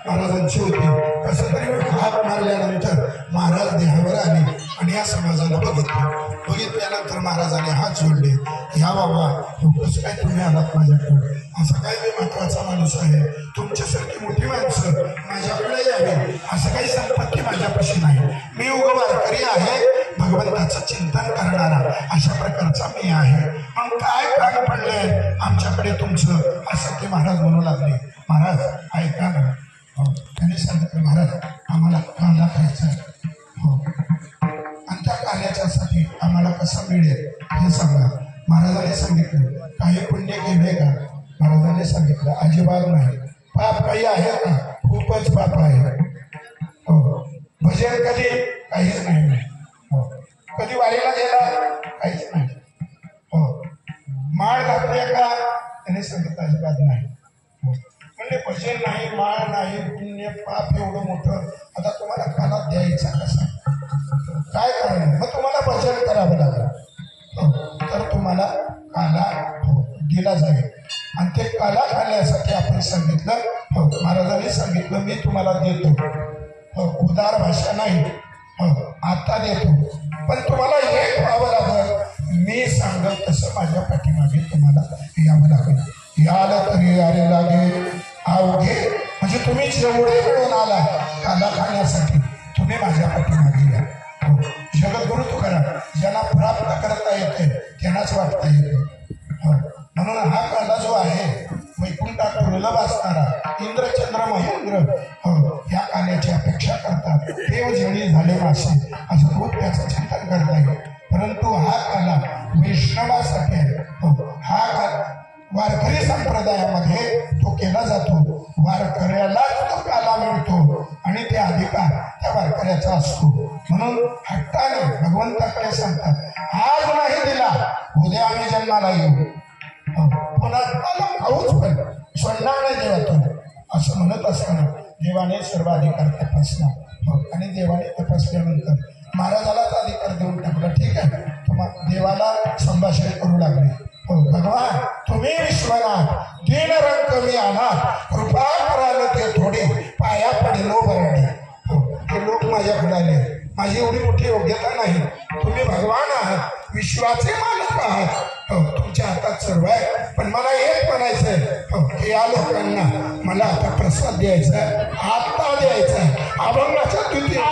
महाराजांची होती. कसं तरी हात मारल्यानंतर महाराज देहावर आले आणि या समाजाला बघितल्यानंतर महाराजांनी हात जोडले. या बाबा कसं काय तुम्ही आलात माझ्याकडे? असं काय मी महत्वाचा माणूस आहे, तुमच्यासारखी मोठी माणसं माझ्याकडे यावी असं काही संपत्ती माझ्यापाशी नाही. मी उग वारकरी आहे, भगवंताचं चिंतन करणारा अशा प्रकारचा मी आहे. मग काय काम पडलंय आमच्याकडे तुमचं? असं ते महाराज म्हणू लागले. महाराज ऐका ना. त्यांनी सांगितलं महाराज आम्हाला कांदा खायचा आहे. हो, आणि त्या कांद्याच्यासाठी आम्हाला कसं मिळेल हे सांगा. महाराजांनी सांगितलं काही पुण्य केले का? महाराजांनी सांगितलं अजिबात नाही. पाप काही आहे का? खूपच पाप आहे. हो, भजन कधी? काहीच नाही. हो, कधी वारीला गेला? काहीच नाही. हो, माळ घातली का? त्याने सांगितलं अजिबात नाही. म्हणजे भजन नाही, माळ नाही, पुण्य पाप एवढं मोठं आता तुम्हाला कानात द्यायचा कसा? काय कारण? मग तुम्हाला भजन करावं लागलं तर तुम्हाला काला दिला जाईल. आणि ते काला खाण्यासाठी आपण सांगितलं. हो, महाराजांनी सांगितलं मी तुम्हाला देतो. हो, उदार भाषा नाही. हो, आता देतो, पण तुम्हाला हे व्हावं लागलं. मी सांगत तसं माझ्या पाठीमागे तुम्हाला यावं लागेल. याला तरी यायला लागेल अवघे. म्हणजे तुम्ही जेवढे मिळून आला काला खाण्यासाठी तुम्ही माझ्या पाठीमागे या. हो, जगद्गुरु तुकाराम ज्यांना प्राप्त करता येते त्यांनाच वाटता येते. हो, म्हणून हा काला जो आहे वैकुंठात दुर्लभ असणारा इंद्रचंद्र महेंद्र हो या काल्याची अपेक्षा करतात. देव जळी झाले मासे असं खूप त्याचं चिंतन करता येईल. परंतु हा काला वैष्णवासाठी आहे. हो, हा काला वारकरी संप्रदायामध्ये तो केला जातो. वारकऱ्यालाच तो काला मिळतो आणि ते अधिकार त्या वारकऱ्याचा असतो. म्हणून हट्टाने भगवंताकडे सांगतात आज नाही दिला उद्या आम्ही जन्माला येऊ. पुन्हा काला खाऊच पण सोडणार नाही देवा तो असं म्हणत असताना देवाने सर्व अधिकार तपासला. आणि देवाने तपासल्यानंतर महाराजालाच अधिकार देऊन टाकला. ठीक आहे, तुम्हाला देवाला संभाषण करू लागले. हो भगवान तुम्ही विश्वनाथ दीन रंग मी अनाथ कृपा कराल ते थोडे पाया पडलो बरडे. हो, हे लोक माझ्याकडे आले, माझी एवढी मोठी योग्यता नाही. तुम्ही भगवान आहात, विश्वाचे मालक आहात. हो, तुमच्या हातात सर्व आहे. पण मला एक म्हणायचंय हो, की या लोकांना मला आता प्रसाद द्यायचा आहे, आत्ता द्यायचा आहे. अभंगाच्या द्वितीय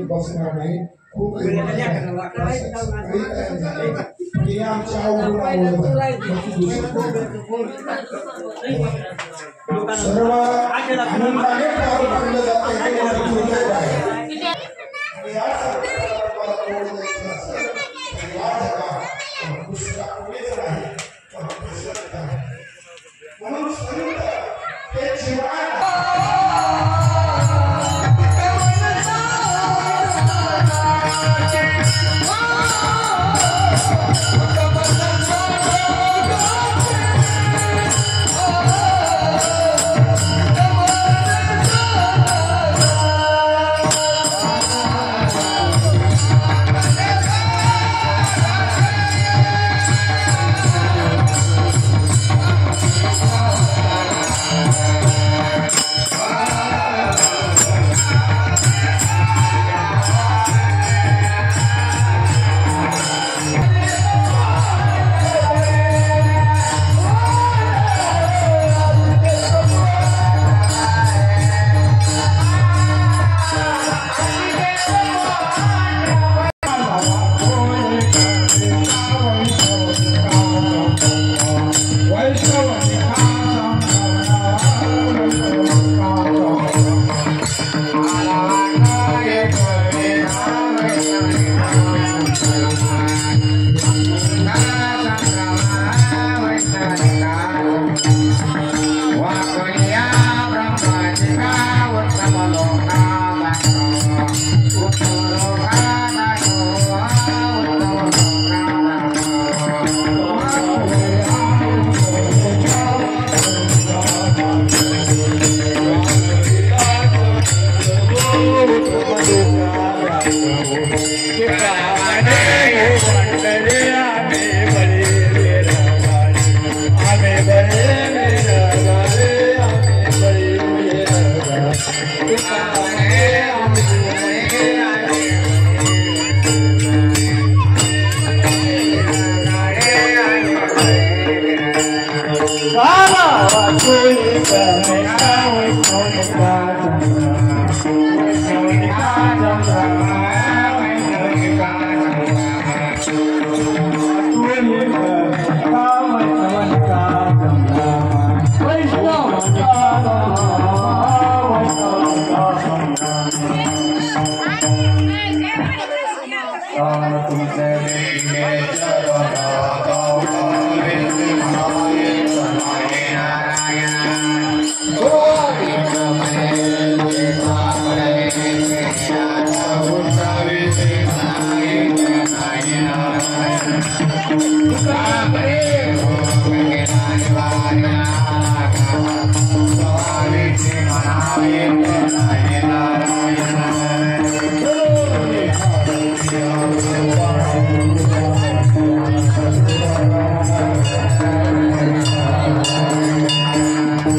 बसणार नाही खूप आमच्या सर्व आनंदाने पार पाडलं जातं Baba,